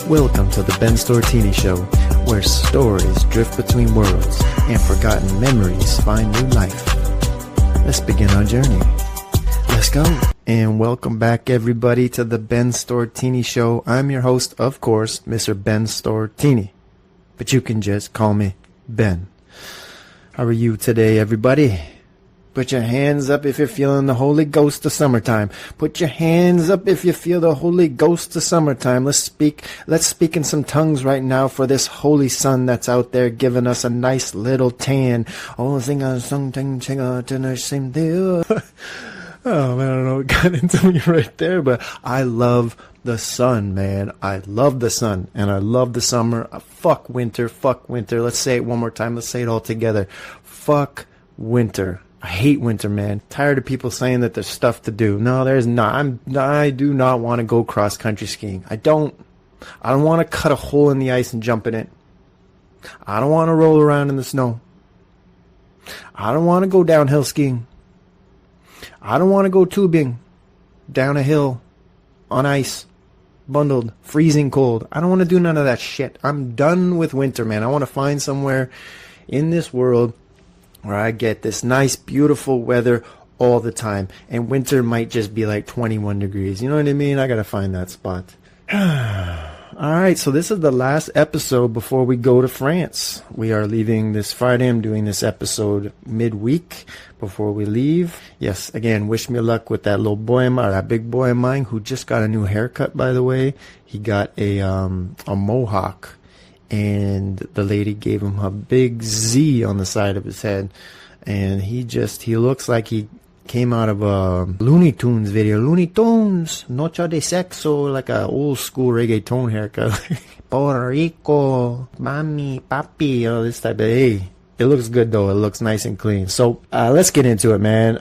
Welcome to the Ben Stortini Show, where stories drift between worlds and forgotten memories find new life. Let's begin our journey. Let's go. And welcome back, everybody, to the Ben Stortini Show. I'm your host, of course, Mr. Ben Stortini, but you can just call me Ben. How are you today, everybody? Put your hands up if you're feeling the Holy Ghost of summertime. Put your hands up if you feel the Holy Ghost of summertime. Let's speak in some tongues right now for this holy sun that's out there giving us a nice little tan. Oh, sing a song, ting, same deal. Oh, man, I don't know what got into me right there, but I love the sun, man. I love the sun, and I love the summer. Fuck winter, fuck winter. Let's say it one more time. Let's say it all together. Fuck winter. I hate winter, man. Tired of people saying that there's stuff to do. No, there's not. I do not want to go cross-country skiing. I don't want to cut a hole in the ice and jump in it. I don't want to roll around in the snow. I don't want to go downhill skiing. I don't want to go tubing down a hill on ice, bundled, freezing cold. I don't want to do none of that shit. I'm done with winter, man. I want to find somewhere in this world where I get this nice, beautiful weather all the time. And winter might just be like 21 degrees. You know what I mean? I got to find that spot. All right, so this is the last episode before we go to France. We are leaving this Friday. I'm doing this episode midweek before we leave. Yes, again, wish me luck with that little boy of mine, or that big boy of mine, who just got a new haircut, by the way. He got a mohawk, and the lady gave him a big Z on the side of his head. And he looks like he came out of a Looney Tunes video. Looney Tunes, Noche de Sexo, like a old school reggaeton haircut. Puerto Rico, mami, papi, this type of, hey. It looks good though. It looks nice and clean. So let's get into it, man.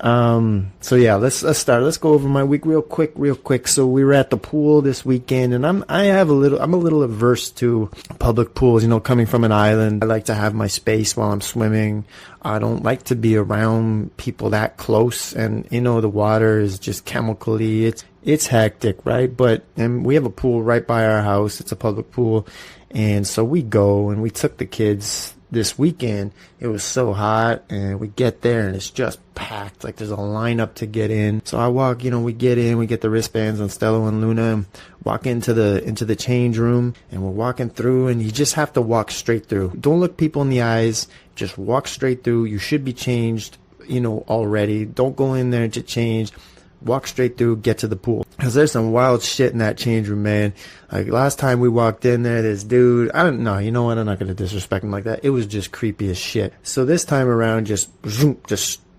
So yeah, let's start. Let's go over my week real quick. So we were at the pool this weekend, and I'm a little averse to public pools. You know, coming from an island, I like to have my space while I'm swimming. I don't like to be around people that close, and you know, the water is just chemically. It's hectic, right? And we have a pool right by our house. It's a public pool, and so we go and we took the kids. This weekend, it was so hot, and we get there and it's just packed. Like there's a lineup to get in. So I walk, we get in, we get the wristbands on Stello and Luna, and walk into the change room, and we're walking through, and you just have to walk straight through. Don't look people in the eyes, just walk straight through. You should be changed, already. Don't go in there to change. Walk straight through, get to the pool. Because there's some wild shit in that change room, man. Like, last time we walked in there, this dude, I don't know, you know what, I'm not going to disrespect him like that. It was just creepy as shit. So this time around, just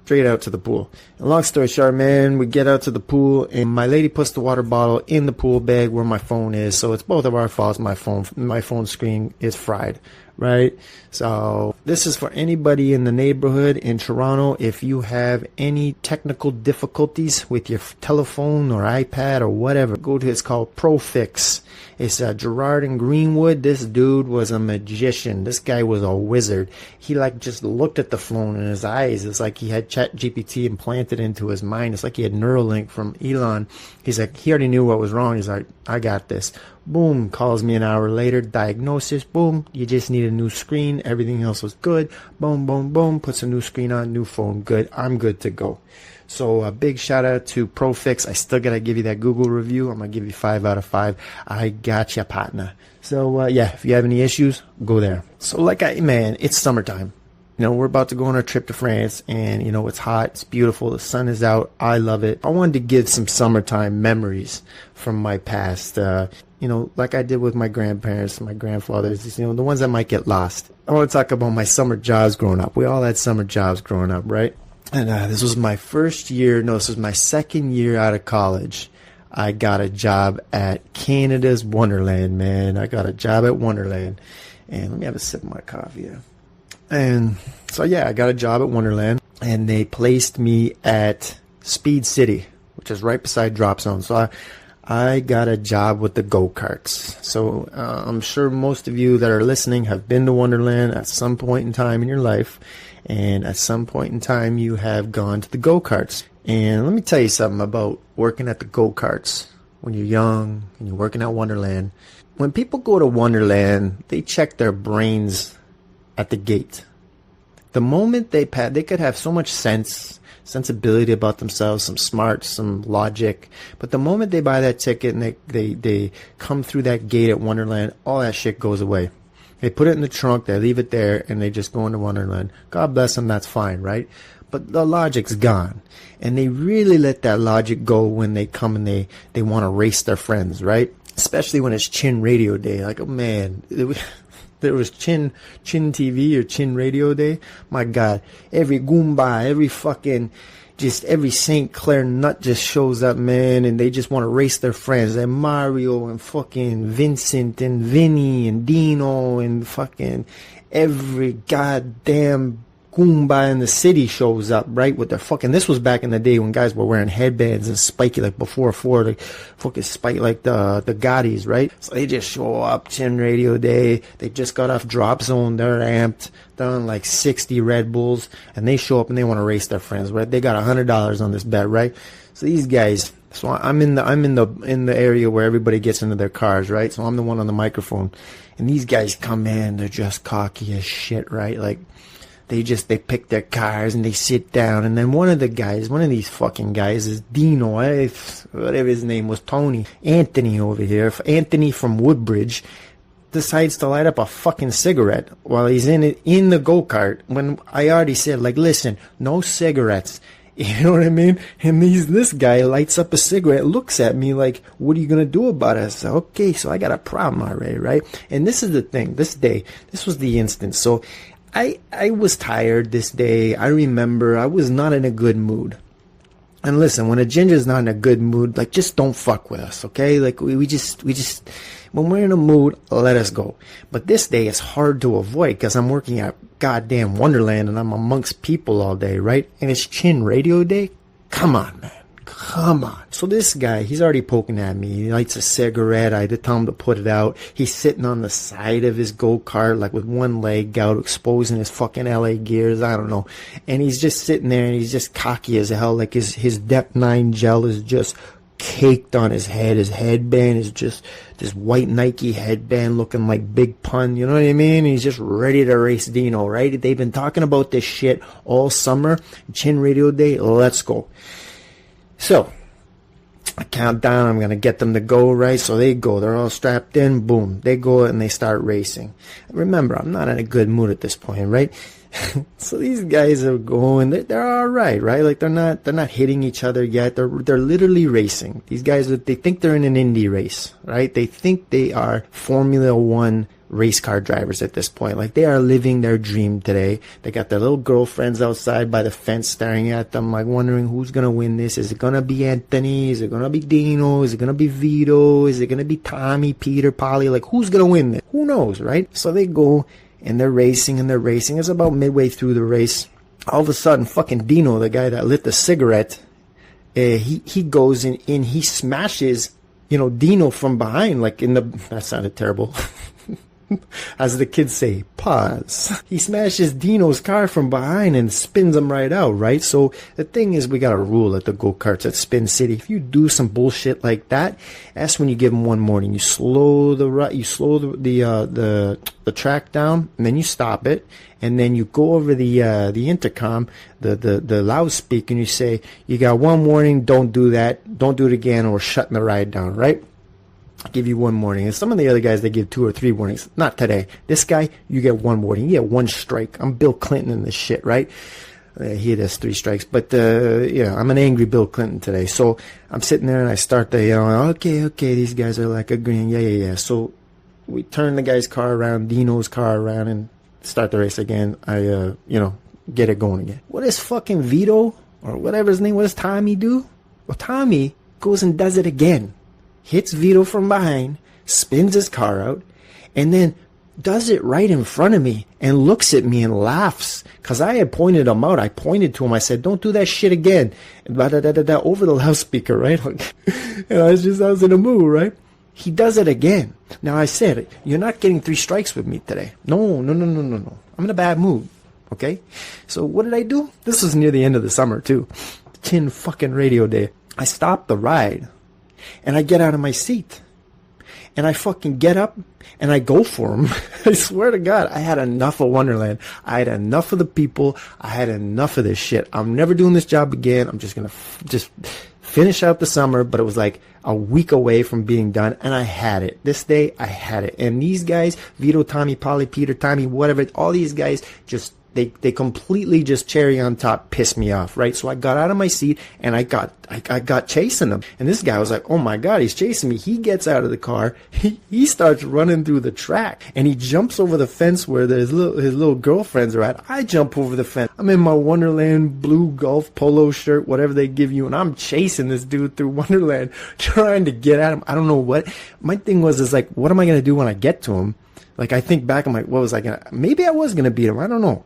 straight out to the pool. And long story short, man, we get out to the pool, and my lady puts the water bottle in the pool bag where my phone is. So it's both of our faults. My phone screen is fried. Right? So this is for anybody in the neighborhood in Toronto. If you have any technical difficulties with your telephone or iPad or whatever, it's called ProFix. It's Gerard and Greenwood. This dude was a magician. This guy was a wizard. He just looked at the phone in his eyes. It's like he had ChatGPT implanted into his mind. It's like he had Neuralink from Elon. He's like, he already knew what was wrong. He's like, I got this. Boom, calls me an hour later, diagnosis, boom, you just need a new screen, everything else was good, boom, boom, boom, puts a new screen on, new phone, good, I'm good to go. So a big shout out to ProFix. I still gotta give you that Google review. I'm gonna give you 5 out of 5. I got ya, partner. So yeah, if you have any issues, go there. So it's summertime. We're about to go on our trip to France, and it's hot, it's beautiful, the sun is out, I love it. I wanted to give some summertime memories from my past, like I did with my grandparents, my grandfathers, the ones that might get lost. I want to talk about my summer jobs growing up. We all had summer jobs growing up, right? And this was my this was my second year out of college. I got a job at Canada's Wonderland, man. I got a job at Wonderland. And let me have a sip of my coffee here. And so, yeah, I got a job at Wonderland, and they placed me at Speed City, which is right beside Drop Zone. So I got a job with the go-karts. So I'm sure most of you that are listening have been to Wonderland at some point in time in your life, and at some point in time you have gone to the go-karts. And let me tell you something about working at the go-karts when you're young and you're working at Wonderland. When people go to Wonderland, they check their brains at the gate. The moment they could have so much sensibility about themselves, some smarts, some logic. But the moment they buy that ticket and they come through that gate at Wonderland, all that shit goes away. They put it in the trunk, they leave it there, and they just go into Wonderland. God bless them, that's fine, right? But the logic's gone. And they really let that logic go when they come and they want to race their friends, right? Especially when it's Chin Radio Day. Like, oh man, there was Chin TV or Chin Radio Day. My God, every Goomba, every St. Clair nut just shows up, man, and they just want to race their friends. And Mario and fucking Vincent and Vinny and Dino and fucking every goddamn Goomba in the city shows up, right? With their fucking, this was back in the day when guys were wearing headbands and spiky, like before the fucking spike, like the Gottis, right? So they just show up, Chin Radio Day. They just got off Drop Zone. They're amped. They're on like 60 Red Bulls, and they show up and they want to race their friends, right? They got $100 on this bet, right? So these guys, so I'm in the area where everybody gets into their cars, right? So I'm the one on the microphone, and these guys come in, they're just cocky as shit, right? Like, they pick their cars and they sit down, and then one of these fucking guys is Dino, whatever his name was, Anthony over here, Anthony from Woodbridge, decides to light up a fucking cigarette while he's in the go-kart, when I already said, like, listen, no cigarettes. You know what I mean? And this guy lights up a cigarette, looks at me like, what are you going to do about it? I said, okay, so I got a problem already, right? And this is the thing, this was the instance. So I was tired this day. I remember I was not in a good mood. And listen, when a ginger's not in a good mood, like, just don't fuck with us, okay? Like, we just, when we're in a mood, let us go. But this day is hard to avoid because I'm working at goddamn Wonderland and I'm amongst people all day, right? And it's Chin Radio Day. Come on, man. Come on. So this guy, he's already poking at me. He lights a cigarette. I had to tell him to put it out. He's sitting on the side of his go-kart, like with one leg out, exposing his fucking LA gears. I don't know. And he's just sitting there and he's just cocky as hell. Like his Dep 9 gel is just caked on his head. His headband is just this white Nike headband looking like Big Pun. You know what I mean? He's just ready to race Dino, right? They've been talking about this shit all summer. Chin Radio Day, let's go. So, I count down, I'm going to get them to go, right? So they go, they're all strapped in, boom. They go and they start racing. Remember, I'm not in a good mood at this point, right? So these guys are going, they're all right? Like they're not hitting each other yet. They're literally racing. These guys, they think they're in an Indy race, right? They think they are Formula One race car drivers at this point. Like, they are living their dream today. They got their little girlfriends outside by the fence staring at them, like wondering who's gonna win this. Is it gonna be Anthony? Is it gonna be Dino? Is it gonna be Vito? Is it gonna be Tommy, Peter, Polly? Like, who's gonna win this? Who knows, right? So they go and they're racing and they're racing. It's about midway through the race. All of a sudden, fucking Dino, the guy that lit the cigarette, he goes in and he smashes, Dino from behind, like that sounded terrible. As the kids say, pause. He smashes Dino's car from behind and spins him right out, right? So the thing is, we got a rule at the go-karts at Spin City. If you do some bullshit like that, that's when you give them one warning. You slow the track down, and then you stop it, and then you go over the intercom, the loudspeaker, and you say, you got one warning, don't do that, don't do it again, or we're shutting the ride down, right? I'll give you one warning. And some of the other guys, they give 2 or 3 warnings. Not today. This guy, you get one warning. You get one strike. I'm Bill Clinton in this shit, right? He has 3 strikes. But, I'm an angry Bill Clinton today. So I'm sitting there and I start to, okay, these guys are like agreeing. Yeah. So we turn the guy's car around, Dino's car around, and start the race again. I, get it going again. What does fucking Vito, or whatever his name, what does Tommy do? Well, Tommy goes and does it again. Hits Vito from behind, spins his car out, and then does it right in front of me and looks at me and laughs. Because I had pointed him out. I pointed to him. I said, don't do that shit again. And over the loudspeaker, right? And I was in a mood, right? He does it again. Now I said, you're not getting 3 strikes with me today. No. I'm in a bad mood. Okay? So what did I do? This was near the end of the summer, too. Chin fucking Radio Day. I stopped the ride. And I get out of my seat. And I fucking get up and I go for him. I swear to God, I had enough of Wonderland. I had enough of the people. I had enough of this shit. I'm never doing this job again. I'm just going to just finish out the summer. But it was like a week away from being done. And I had it. This day, I had it. And these guys, Vito, Tommy, Polly, Peter, Tommy, whatever, all these guys just... They completely just cherry on top pissed me off, right? So I got out of my seat and I got chasing them. And this guy was like, oh my God, he's chasing me. He gets out of the car. He starts running through the track and he jumps over the fence where his little girlfriends are at. I jump over the fence. I'm in my Wonderland blue golf polo shirt, whatever they give you. And I'm chasing this dude through Wonderland, trying to get at him. I don't know what. My thing is like, what am I going to do when I get to him? Like, I think back, I'm like, what was I going to... Maybe I was going to beat him. I don't know.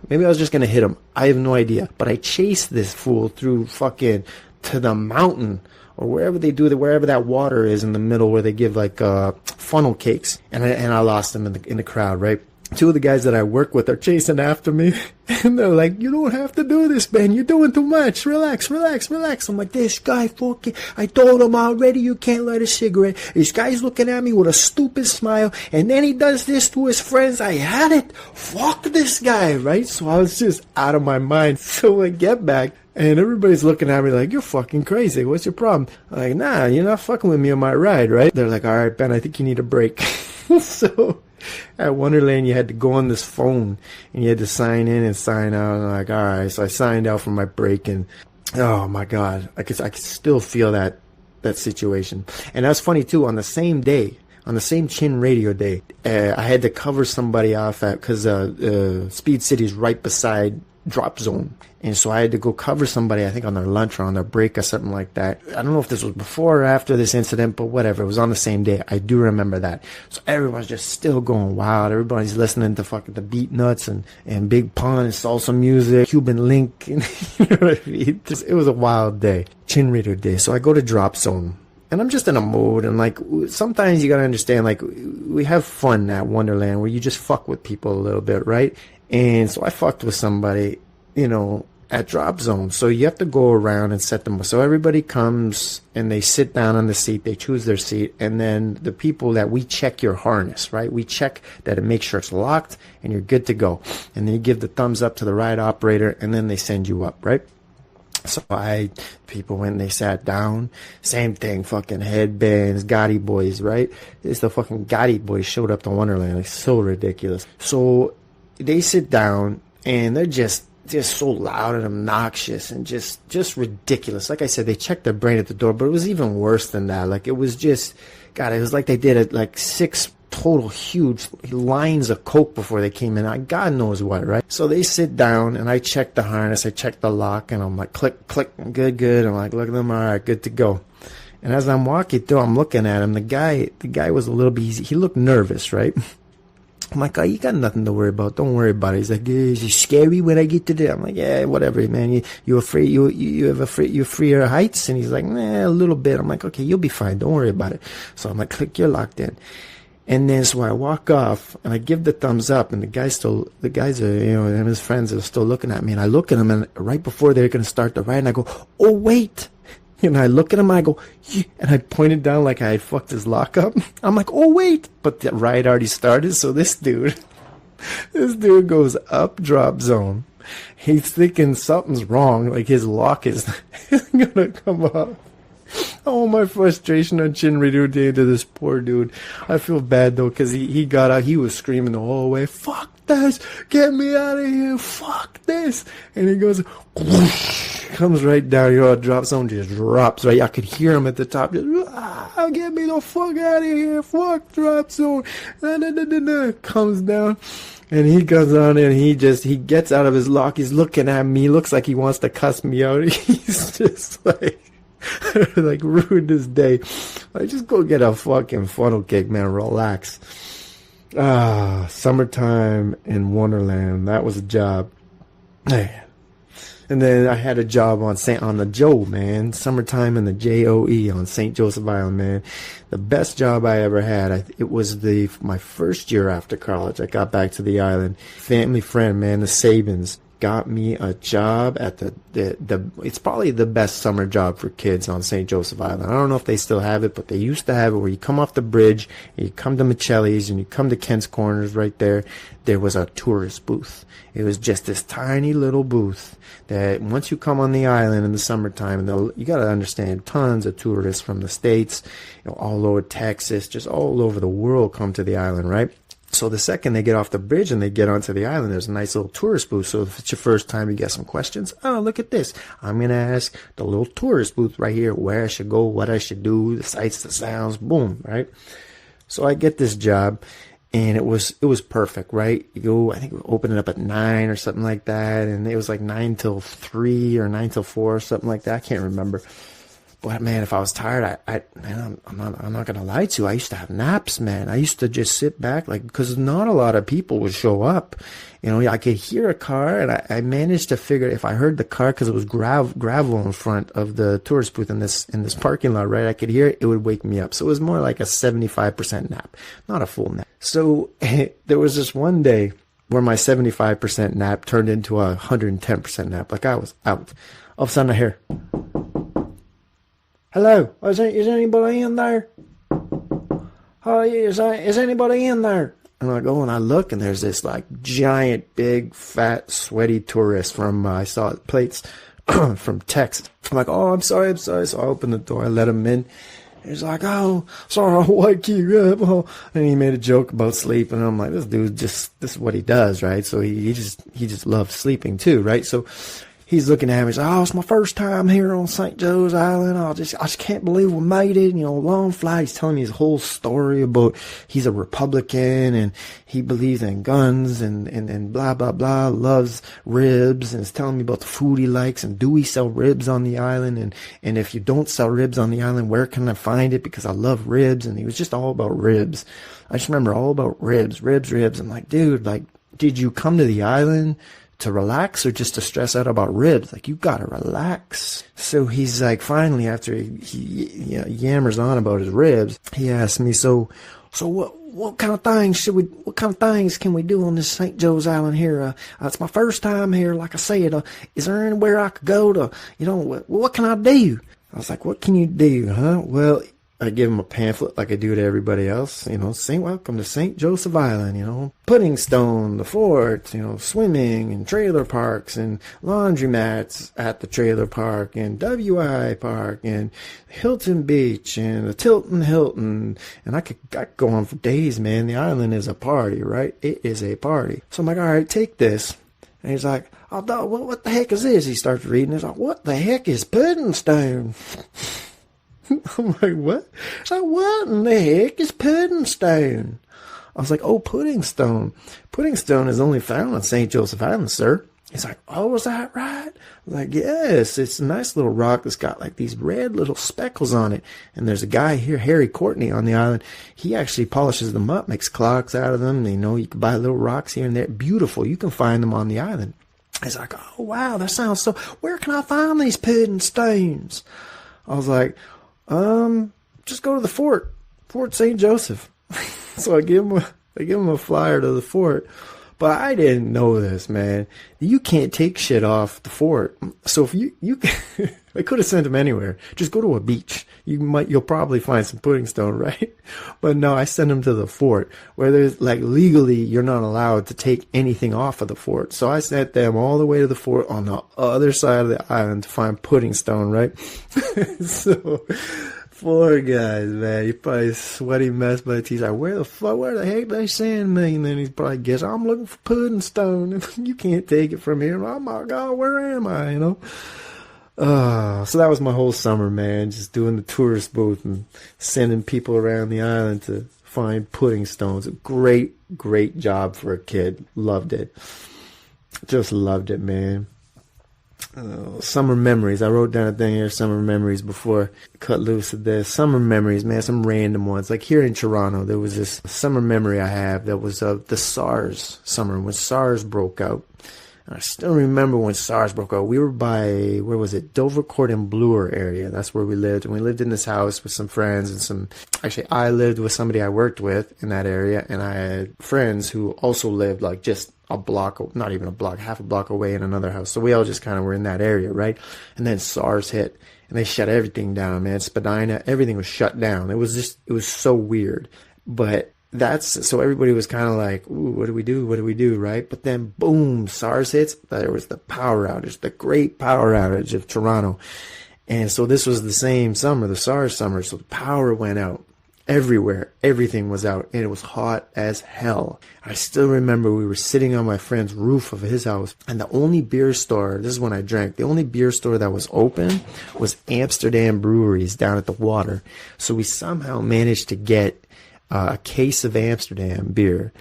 Maybe I was just going to hit him. I have no idea. But I chased this fool through fucking to the mountain or wherever they do wherever that water is in the middle where they give, like, funnel cakes. And I lost him in the crowd, right? Two of the guys that I work with are chasing after me. And they're like, you don't have to do this, Ben. You're doing too much. Relax. I'm like, this guy fucking... I told him already you can't light a cigarette. This guy's looking at me with a stupid smile. And then he does this to his friends. I had it. Fuck this guy, right? So I was just out of my mind. So I get back. And everybody's looking at me like, you're fucking crazy. What's your problem? I'm like, nah, you're not fucking with me on my ride, right? They're like, all right, Ben, I think you need a break. So... At Wonderland, you had to go on this phone and you had to sign in and sign out. And I'm like, all right. So I signed out for my break and oh my God, I could still feel that situation. And that's funny too. On the same day, on the same Chin Radio day, I had to cover somebody off because Speed City's right beside Drop Zone. And so I had to go cover somebody, I think on their lunch or on their break or something like that. I don't know if this was before or after this incident, but whatever. It was on the same day. I do remember that. So everyone's just still going wild. Everybody's listening to fucking the Beat Nuts and Big Pun and salsa music, Cuban Link. And, you know what I mean? It was a wild day. Chin Radio day. So I go to Drop Zone. And I'm just in a mood, and like sometimes you gotta understand, like we have fun at Wonderland where you just fuck with people a little bit, right? And so I fucked with somebody, you know, at Drop Zone. So you have to go around and set them up. So everybody comes and they sit down on the seat, they choose their seat, and then the people that we check your harness, right? We check that it makes sure it's locked and you're good to go. And then you give the thumbs up to the ride operator, and then they send you up, right? So people went and they sat down, same thing, fucking headbands, Gotti boys, right? It's the fucking Gotti boys showed up to Wonderland. It's so ridiculous. So they sit down and they're just so loud and obnoxious and just ridiculous. Like I said, they checked their brain at the door, but it was even worse than that. Like it was just, God, it was like they did it like 6 total huge lines of coke before they came in. God knows what, right? So they sit down and I check the harness, I check the lock, and I'm like, click, click, good. I'm like, look at them, all right, good to go. And as I'm walking through, I'm looking at him. The guy was a little bit easy. He looked nervous, right? I'm like, oh, you got nothing to worry about. Don't worry about it. He's like, is it scary when I get to there? I'm like, yeah, whatever, man. You afraid? You afraid of heights? And he's like, nah, a little bit. I'm like, okay, you'll be fine. Don't worry about it. So I'm like, click, you're locked in. And then so I walk off and I give the thumbs up, and the guys are, you know, and his friends are still looking at me, and I look at them, and right before they're going to start the ride, and I go, oh, wait. And I look at him, and I go, yeah. And I pointed down like I had fucked his lock up. I'm like, oh, wait. But the ride already started. So this dude goes up Drop Zone. He's thinking something's wrong. Like his lock is going to come up. Oh, my frustration on Chin Radio Day to this poor dude. I feel bad, though, because he got out. He was screaming the whole way, fuck this, get me out of here, fuck this. And he goes, whoosh, comes right down, you know, Drop Zone just drops, right? I could hear him at the top, just, get me the fuck out of here, fuck Drop Zone. Comes down. And he comes on and he gets out of his lock. He's looking at me. He looks like he wants to cuss me out. He's just like, like ruined his day. Like, just go get a fucking funnel cake, man. Relax. Summertime in Wonderland. That was a job. Man. And then I had a job on the Joe, man. Summertime in the JOE on St. Joseph Island, man. The best job I ever had. It was my first year after college. I got back to the island. Family friend, man, the Sabins. got me a job at the it's probably the best summer job for kids on St. Joseph Island. I don't know if they still have it, but they used to have it, where you come off the bridge and you come to Michelli's and you come to Kent's Corners. Right there was a tourist booth. It was just this tiny little booth that once you come on the island in the summertime, you got to understand, tons of tourists from the States, all over Texas, just all over the world come to the island, right? So the second they get off the bridge and they get onto the island, there's a nice little tourist booth. So if it's your first time, you get some questions. Oh, look at this. I'm going to ask the little tourist booth right here where I should go, what I should do, the sights, the sounds, boom, right? So I get this job, and it was perfect, right? You go, I think we opened it up at 9 or something like that, and it was like 9 till 3 or 9 till 4 or something like that. I can't remember. But man, if I was tired, I'm not gonna lie to you, I used to have naps, man. I used to just sit back, like, because not a lot of people would show up. I could hear a car, and I managed to figure, if I heard the car, because it was gravel in front of the tourist booth in this parking lot, right? I could hear it, it would wake me up. So it was more like a 75% nap, not a full nap. So there was this one day where my 75% nap turned into a 110% nap. Like, I was out. All of a sudden I hear, hello, is anybody in there? Oh, is anybody in there? And I go and I look, and there's this like giant, big, fat, sweaty tourist from, I saw plates from Texas. I'm like, oh, I'm sorry. So I opened the door, I let him in. He's like, oh, sorry, I'll wake you up. Oh. And he made a joke about sleep, and I'm like, this dude this is what he does, right? So he just loves sleeping too, right? So he's looking at me. He's like, oh, it's my first time here on St. Joe's Island. I just can't believe we made it. Long flight. He's telling me his whole story about he's a Republican and he believes in guns and blah, blah, blah, loves ribs, and is telling me about the food he likes, and do we sell ribs on the island? And if you don't sell ribs on the island, where can I find it? Because I love ribs. And he was just all about ribs. I just remember all about ribs. I'm like, dude, like, did you come to the island to relax or just to stress out about ribs? Like, you gotta relax. So he's like, finally, after he yammers on about his ribs, he asked me, so what kind of things can we do on this St. Joe's Island here? It's my first time here. Like I said, is there anywhere I could go to, what can I do? I was like, what can you do, huh? Well, I give him a pamphlet like I do to everybody else, welcome to St. Joseph Island, Pudding Stone, the fort, swimming and trailer parks and laundromats at the trailer park and WI Park and Hilton Beach and the Tilton Hilton. And I could go on for days, man. The island is a party, right? It is a party. So I'm like, all right, take this. And he's like, oh, what the heck is this? He starts reading. He's like, what the heck is Pudding Stone? I'm like, what? It's like, what in the heck is Pudding Stone? I was like, oh, Pudding Stone. Pudding Stone is only found on St. Joseph Island, sir. He's like, oh, is that right? I was like, yes, it's a nice little rock that's got like these red little speckles on it. And there's a guy here, Harry Courtney, on the island. He actually polishes them up, makes clocks out of them. You can buy little rocks here and there. Beautiful. You can find them on the island. He's like, oh, wow, that sounds so... Where can I find these Pudding Stones? I was like, just go to the Fort St. Joseph. So I give him a flyer to the fort. But I didn't know this, man. You can't take shit off the fort. So if you I could have sent him anywhere. Just go to a beach. You'll probably find some pudding stone, right? But no, I sent him to the fort, where there's like legally you're not allowed to take anything off of the fort. So I sent them all the way to the fort on the other side of the island to find pudding stone, right? So poor guys, man. He's probably a sweaty mess, but he's like, where the heck they send me? And then he's probably guess, I'm looking for pudding stone. You can't take it from here. Oh my God, where am I? So that was my whole summer, man. Just doing the tourist booth and sending people around the island to find pudding stones. A great, great job for a kid. Loved it. Just loved it, man. Summer memories. I wrote down a thing here, summer memories, before I cut loose of this. Summer memories, man, some random ones. Like here in Toronto, there was this summer memory I have that was of the SARS summer, when SARS broke out. And I still remember when SARS broke out. We were by, where was it? Dovercourt and Bloor area. That's where we lived. And we lived in this house with some friends and I lived with somebody I worked with in that area. And I had friends who also lived like just a block, not even a block, half a block away in another house. So we all just kind of were in that area, right? And then SARS hit, and they shut everything down, man. Spadina, everything was shut down. It was so weird. But so everybody was kind of like, ooh, what do we do? What do we do, right? But then, boom, SARS hits. There was the power outage, the great power outage of Toronto. And so this was the same summer, the SARS summer. So the power went out. Everywhere, everything was out, and it was hot as hell. I still remember we were sitting on my friend's roof of his house, and the only beer store, this is when I drank, the only beer store that was open was Amsterdam Breweries down at the water. So we somehow managed to get a case of Amsterdam beer,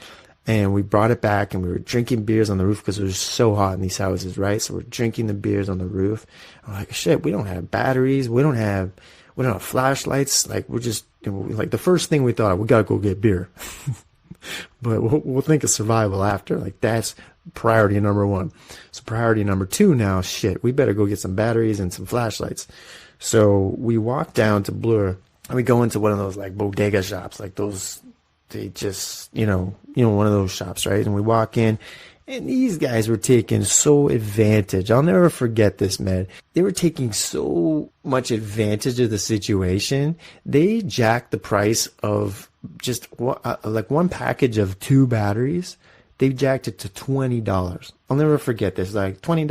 and we brought it back, and we were drinking beers on the roof because it was so hot in these houses, right? So we're drinking the beers on the roof. I'm like, shit, we don't have batteries, we don't have flashlights. Like, we're just, like, the first thing we thought, we gotta go get beer. But we'll think of survival after. Like, that's priority number one. So priority number two now, shit, we better go get some batteries and some flashlights. So we walk down to Bloor, and we go into one of those, like, bodega shops, like those, they just, one of those shops, right? And we walk in, and these guys were taking so advantage. I'll never forget this, man. They were taking so much advantage of the situation. They jacked the price of just like one package of 2 batteries. They jacked it to $20. I'll never forget this. Like, $20.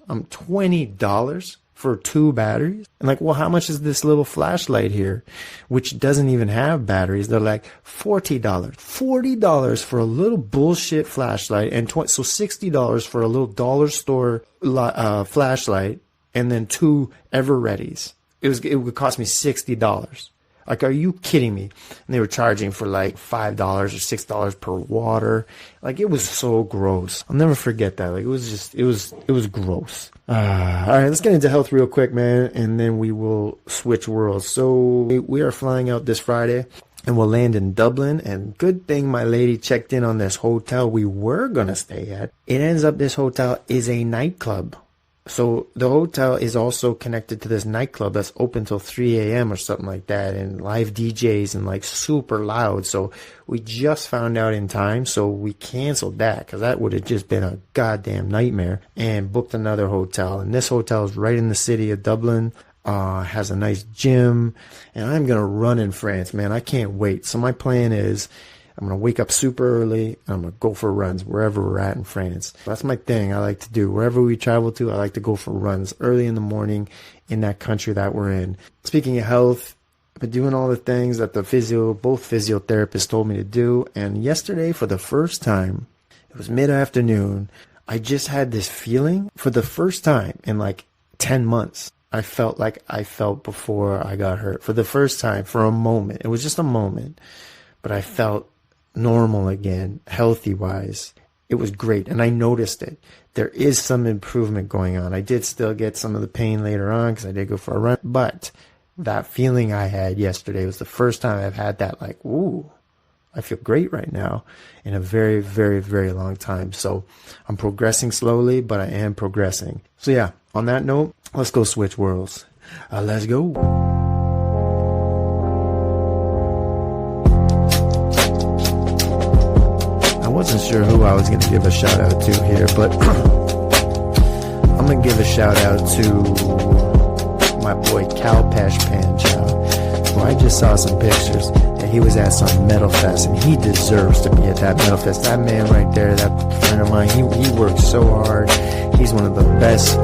$20 for 2 batteries? And like, well, how much is this little flashlight here, which doesn't even have batteries? They're like, $40. $40 for a little bullshit flashlight, and so $60 for a little dollar store flashlight, and then 2 Ever-Readies. It would cost me $60. Like, are you kidding me? And they were charging for like $5 or $6 per water. Like, it was so gross. I'll never forget that. Like, it was gross. All right, let's get into health real quick, man, and then we will switch worlds. So we are flying out this Friday, and we'll land in Dublin. And good thing my lady checked in on this hotel we were going to stay at. It ends up this hotel is a nightclub. So the hotel is also connected to this nightclub that's open till 3 a.m. or something like that, and live DJs and like super loud. So we just found out in time, so we canceled that because that would have just been a goddamn nightmare, and booked another hotel. And this hotel is right in the city of Dublin, has a nice gym, and I'm going to run in France, man. I can't wait. So my plan is, I'm going to wake up super early, and I'm going to go for runs wherever we're at in France. That's my thing I like to do. Wherever we travel to, I like to go for runs early in the morning in that country that we're in. Speaking of health, I've been doing all the things that both physiotherapists told me to do. And yesterday, for the first time, it was mid-afternoon, I just had this feeling for the first time in like 10 months. I felt like I felt before I got hurt. For the first time, for a moment. It was just a moment. But I felt normal again, healthy wise. It was great, and I noticed it. There is some improvement going on. I did still get some of the pain later on because I did go for a run, but that feeling I had yesterday was the first time I've had that, like, ooh, I feel great right now, in a very, very, very long time. So I'm progressing slowly, but I am progressing. So yeah, on that note, let's go switch worlds. Let's go. I wasn't sure who I was going to give a shout out to here, but I'm going to give a shout out to my boy Cal Pesh Panchow, who I just saw some pictures, and he was at some metal fest, and he deserves to be at that metal fest. That man right there, that friend of mine, he works so hard. He's one of the best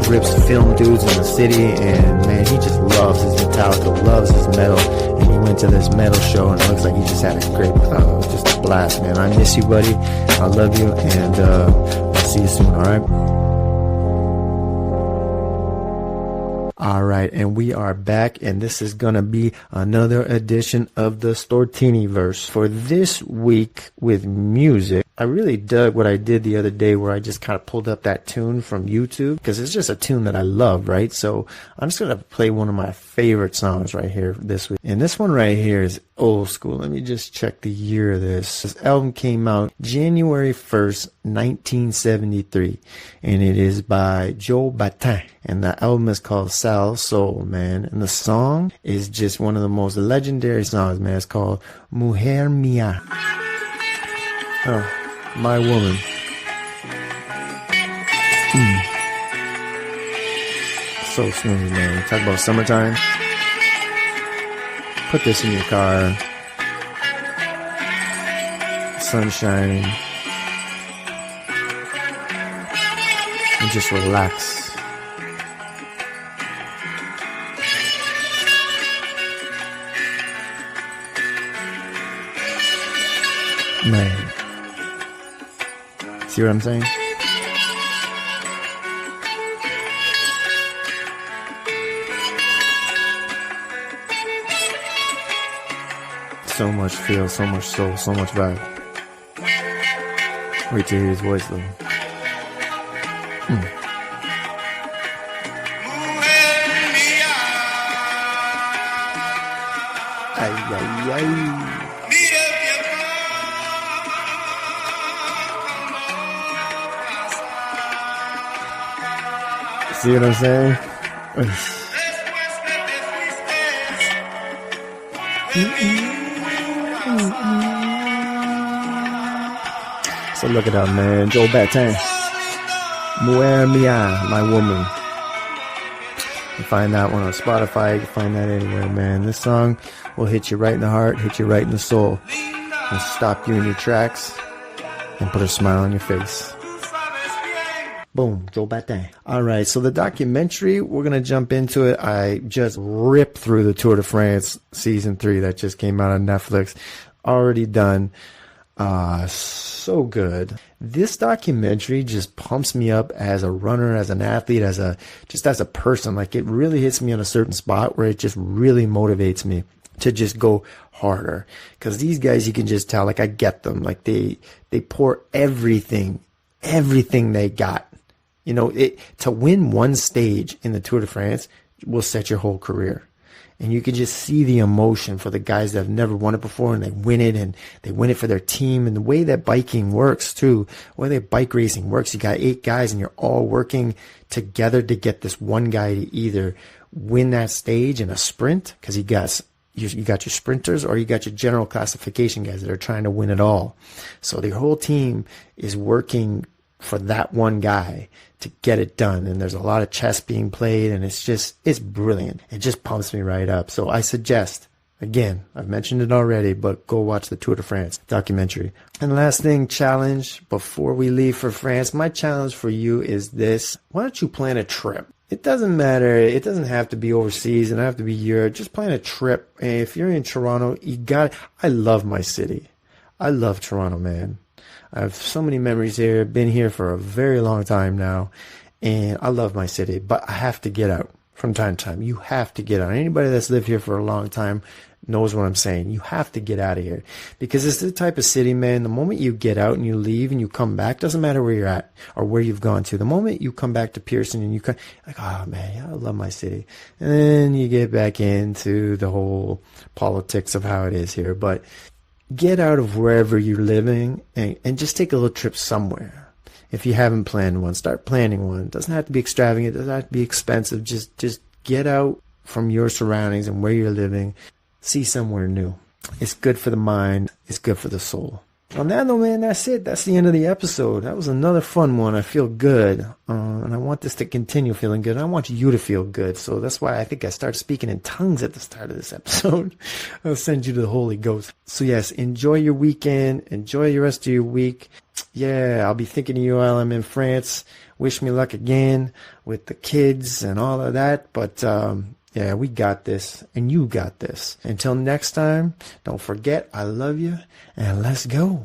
grips film dudes in the city, and man, he just loves his Metallica, loves his metal, and he went to this metal show, and it looks like he just had a great, just a blast, man. I miss you, buddy. I love you, and I'll see you soon, alright? Alright, and we are back, and this is gonna be another edition of the Stortini verse. For this week with music, I really dug what I did the other day, where I just kind of pulled up that tune from YouTube, because it's just a tune that I love, right? So I'm just going to play one of my favorite songs right here this week. And this one right here is old school. Let me just check the year of this. This album came out January 1st, 1973. And it is by Joe Batin. And the album is called Sal Soul, man. And the song is just one of the most legendary songs, man. It's called Mujer Mía. Oh. my woman. So smooth, man. Talk about summertime. Put this in your car. Sun shining. And just relax. Man. See what I'm saying? So much feel, so much soul, so much vibe. Wait to hear his voice though. Ay, ay, ay. See what I'm saying? So look it up, man. Joe Batin. Mujer Mia, my woman. You can find that one on Spotify. You can find that anywhere, man. This song will hit you right in the heart, hit you right in the soul, and stop you in your tracks and put a smile on your face. Boom, Joe Batin. All right, so the documentary, we're going to jump into it. I just ripped through the Tour de France Season 3 that just came out on Netflix. Already done. So good. This documentary just pumps me up as a runner, as an athlete, as a person. Like, it really hits me on a certain spot where it just really motivates me to just go harder. Because these guys, you can just tell, like, I get them. Like, they pour everything they got. You know, to win one stage in the Tour de France will set your whole career. And you can just see the emotion for the guys that have never won it before, and they win it for their team. And the way that biking works too, the way that bike racing works, you got 8 guys and you're all working together to get this one guy to either win that stage in a sprint, because you got your sprinters, or you got your general classification guys that are trying to win it all. So the whole team is working for that one guy to get it done. And there's a lot of chess being played, and it's brilliant. It just pumps me right up. So I suggest, again, I've mentioned it already, but go watch the Tour de France documentary. And last thing, challenge before we leave for France. My challenge for you is this. Why don't you plan a trip? It doesn't matter. It doesn't have to be overseas. It doesn't have to be Europe. Just plan a trip. And if you're in Toronto, I love my city. I love Toronto, man. I have so many memories here. Been here for a very long time now, and I love my city, but I have to get out from time to time. You have to get out. Anybody that's lived here for a long time knows what I'm saying. You have to get out of here, because it's the type of city, man. The moment you get out and you leave and you come back, doesn't matter where you're at or where you've gone to. The moment you come back to Pearson and you come, like, oh man, yeah, I love my city. And then you get back into the whole politics of how it is here, but get out of wherever you're living and just take a little trip somewhere. If you haven't planned one, start planning one. It doesn't have to be extravagant. It doesn't have to be expensive. Just get out from your surroundings and where you're living. See somewhere new. It's good for the mind. It's good for the soul. On that note, man, that's it. That's the end of the episode. That was another fun one. I feel good. And I want this to continue feeling good. I want you to feel good. So that's why I think I started speaking in tongues at the start of this episode. I'll send you to the Holy Ghost. So yes, enjoy your weekend. Enjoy the rest of your week. Yeah, I'll be thinking of you while I'm in France. Wish me luck again with the kids and all of that. But, yeah, we got this, and you got this. Until next time, don't forget, I love you, and let's go.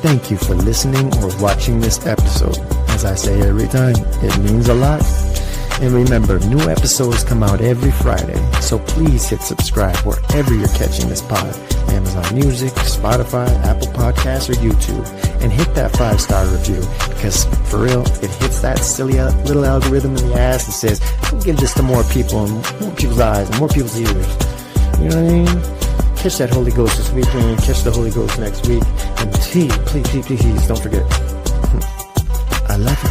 Thank you for listening or watching this episode. As I say every time, it means a lot. And remember, new episodes come out every Friday, so please hit subscribe wherever you're catching this pod. Amazon Music, Spotify, Apple Podcasts, or YouTube. And hit that 5-star review, because for real, it hits that silly little algorithm in the ass and says, give this to more people, and more people's eyes, and more people's ears. You know what I mean? Catch that Holy Ghost this weekend, catch the Holy Ghost next week, and please don't forget, I love you.